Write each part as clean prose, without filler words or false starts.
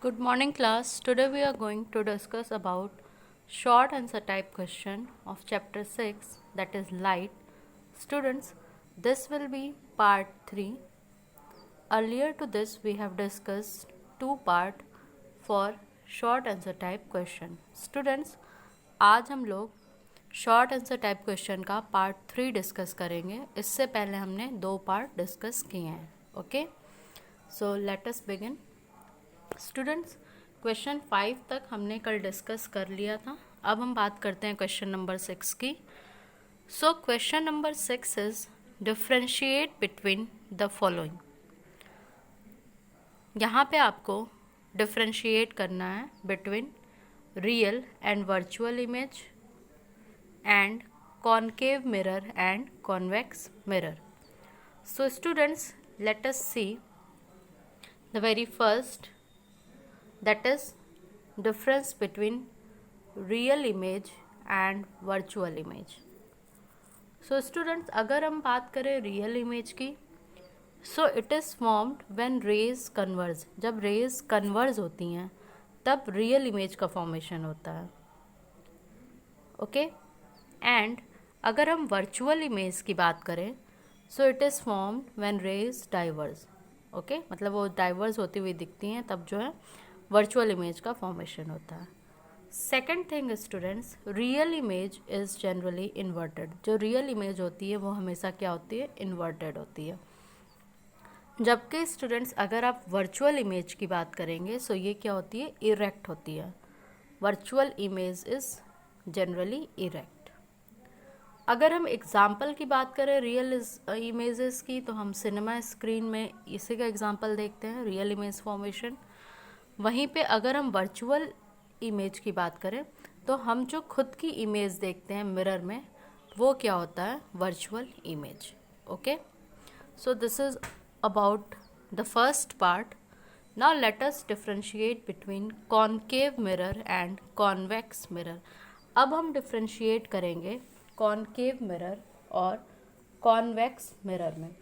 Good morning class. Today we are going to discuss about short answer type question of chapter 6, that is light. Students, this will be part 3. Earlier to this we have discussed two part for short answer type question. Students, आज हम लोग short answer type question का part 3 discuss करेंगे. इससे पहले हमने दो part discuss किए हैं. Okay, so let us begin. Students, question 5 तक हमने कल डिस्कस कर लिया था. अब हम बात करते हैं क्वेश्चन नंबर 6 की. So question number 6 is differentiate between the following. यहाँ पे आपको डिफ्रेंशिएट करना है between real and virtual image and concave mirror and convex mirror. So students, let us see the very first, that is difference between real image and virtual image. So students, अगर हम बात करें real image की, so it is formed when rays converge. जब rays converge होती हैं तब real image का formation होता है. ओके, एंड अगर हम virtual image की बात करें, so it is formed when rays diverge. Okay, मतलब वो डाइवर्स होती हुई दिखती हैं तब जो है वर्चुअल इमेज का फॉर्मेशन होता है. Second thing students, real image is generally inverted. जो रियल इमेज होती है वो हमेशा क्या होती है? इन्वर्टेड होती है. जबकि स्टूडेंट्स अगर आप वर्चुअल इमेज की बात करेंगे सो ये क्या होती है? इरेक्ट होती है. Virtual image is generally erect. अगर हम एग्जाम्पल की बात करें रियल इमेजेस की, तो हम सिनेमा स्क्रीन में इसी का एग्जाम्पल देखते हैं, रियल इमेज फॉर्मेशन. वहीं पे अगर हम वर्चुअल इमेज की बात करें तो हम जो खुद की इमेज देखते हैं मिरर में वो क्या होता है? Virtual image. Okay, so this is about the first part. Now let us differentiate between concave mirror and convex mirror. अब हम डिफ्रेंशिएट करेंगे कॉनकेव मिरर और कॉन्वेक्स मिरर में.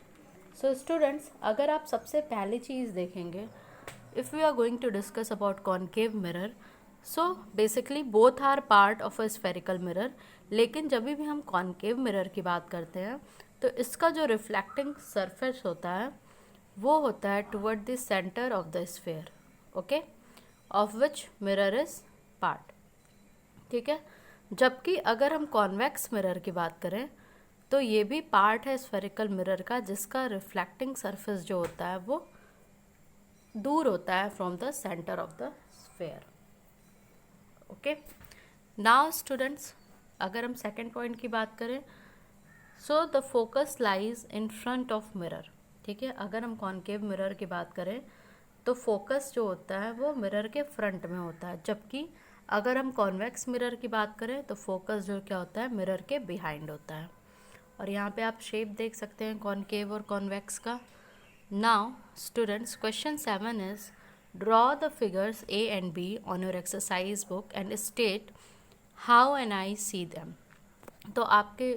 सो स्टूडेंट्स, अगर आप सबसे पहली चीज़ देखेंगे, if we are going to discuss about concave mirror, so basically both are part of a spherical mirror. लेकिन जब भी हम concave mirror की बात करते हैं तो इसका जो reflecting surface होता है वो होता है toward the center of the sphere, okay, of which mirror is part. ठीक है, जबकि अगर हम convex mirror की बात करें तो ये भी पार्ट है spherical mirror का जिसका reflecting surface जो होता है वो दूर होता है from the centre of the sphere. Okay, now students, अगर हम सेकेंड पॉइंट की बात करें, so the focus lies in front of mirror. ठीक है, अगर हम कॉनकेव मिरर की बात करें तो फोकस जो होता है वो मिरर के फ्रंट में होता है, जबकि अगर हम कॉन्वेक्स मिरर की बात करें तो फोकस जो क्या होता है? मिरर के बिहाइंड होता है. और यहाँ पे आप शेप देख सकते हैं कॉनकेव और कॉन्वेक्स का. Now students, question 7 is draw the figures A and B on your exercise book and state how and I see them. तो आपके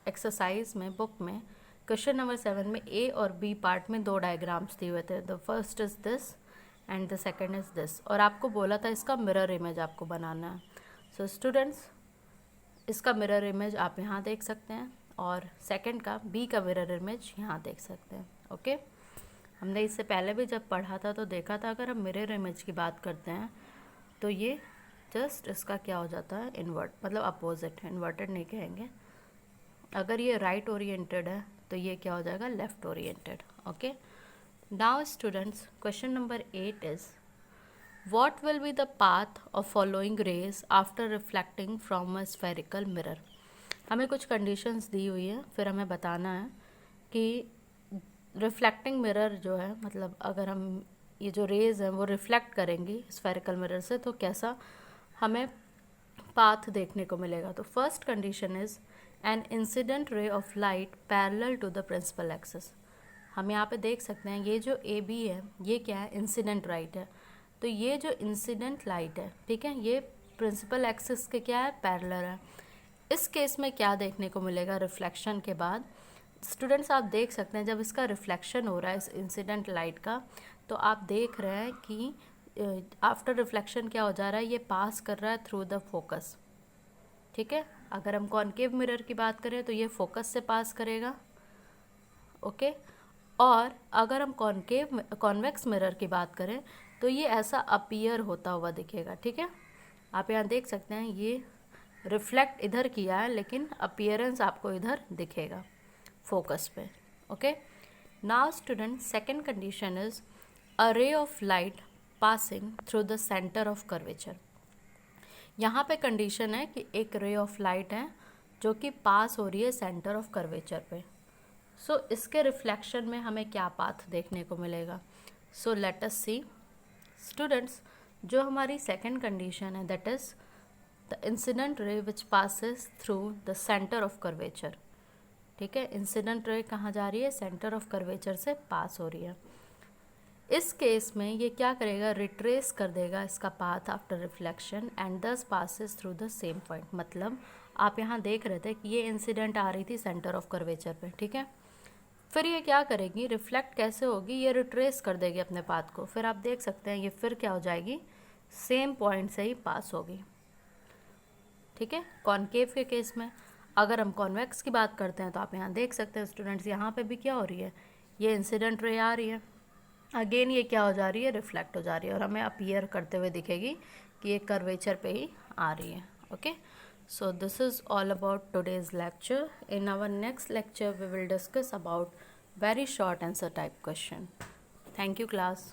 एक्सरसाइज में बुक में क्वेश्चन नंबर 7 में A और B पार्ट में दो डायग्राम्स दिए हुए थे. The first is this and the second is this, और आपको बोला था इसका मिरर इमेज आपको बनाना है. सो स्टूडेंट्स, इसका मिरर इमेज आप यहाँ देख सकते हैं और सेकेंड का B का मिरर इमेज यहाँ देख सकते हैं. ओके, हमने इससे पहले भी जब पढ़ा था तो देखा था अगर हम मिरर इमेज की बात करते हैं तो ये जस्ट इसका क्या हो जाता है? इन्वर्ट, मतलब अपोजिट. इन्वर्टेड नहीं कहेंगे. अगर ये राइट ओरिएंटेड है तो ये क्या हो जाएगा? Left oriented. Okay, now students, question number 8 is what will be the path of following raise after reflecting from a spherical mirror. हमें कुछ कंडीशंस दी हुई है, फिर हमें बताना है कि रिफ्लेक्टिंग मिरर जो है, मतलब अगर हम ये जो रेज हैं वो रिफ्लेक्ट करेंगी स्फेरिकल मिरर से तो कैसा हमें पाथ देखने को मिलेगा. तो first condition is an incident ray of light parallel to the principal axis. हम यहाँ पे देख सकते हैं ये जो ए बी है ये क्या है? इंसिडेंट लाइट है. तो ये जो इंसिडेंट लाइट है, ठीक है, ये प्रिंसिपल एक्सिस के क्या है? पैरेलल है. इस केस में क्या देखने को मिलेगा रिफ्लेक्शन के बाद? स्टूडेंट्स, आप देख सकते हैं जब इसका रिफ्लेक्शन हो रहा है इस इंसिडेंट लाइट का तो आप देख रहे हैं कि आफ्टर रिफ्लेक्शन क्या हो जा रहा है, ये पास कर रहा है थ्रू द फोकस, ठीक है। अगर हम कॉनकेव मिरर की बात करें तो ये फोकस से पास करेगा, ओके। और अगर हम कॉन्वेक्स मिरर की बात करें तो ये ऐसा अपीयर होता हुआ दिखेगा, ठीक है। आप यहाँ देख सकते हैं ये रिफ्लेक्ट इधर किया है लेकिन अपीयरेंस आपको इधर दिखेगा फोकस पे, okay. Now student, second condition is a रे of light passing through the centre of curvature. यहाँ पे कंडीशन है कि एक रे ऑफ लाइट है जो कि पास हो रही है सेंटर ऑफ कर्वेचर पे। सो इसके रिफ्लेक्शन में हमें क्या पाथ देखने को मिलेगा। सो लेट अस सी स्टूडेंट्स, जो हमारी सेकेंड कंडीशन है that is the incident ray which passes through the centre of curvature, ठीक है। इंसिडेंट रे कहाँ जा रही है, सेंटर ऑफ कर्वेचर से पास हो रही है। इस केस में ये क्या करेगा, रिट्रेस कर देगा इसका पाथ आफ्टर रिफ्लेक्शन एंड दस passes through the same point. मतलब आप यहाँ देख रहे थे कि ये इंसिडेंट आ रही थी सेंटर ऑफ कर्वेचर पे, ठीक है। फिर ये क्या करेगी, रिफ्लेक्ट कैसे होगी, ये रिट्रेस कर देगी अपने पाथ को। फिर आप देख सकते हैं ये फिर क्या हो जाएगी, सेम पॉइंट से ही पास होगी, ठीक है। कॉनकेव के केस में अगर हम कॉन्वेक्स की बात करते हैं तो आप यहाँ देख सकते हैं स्टूडेंट्स, यहाँ पे भी क्या हो रही है, ये इंसिडेंट रे आ रही है, अगेन ये क्या हो जा रही है, रिफ्लेक्ट हो जा रही है और हमें अपीयर करते हुए दिखेगी कि ये कर्वेचर पे ही आ रही है, okay. So this is all about today's lecture. In our next lecture we will discuss about very short answer type question. Thank you class.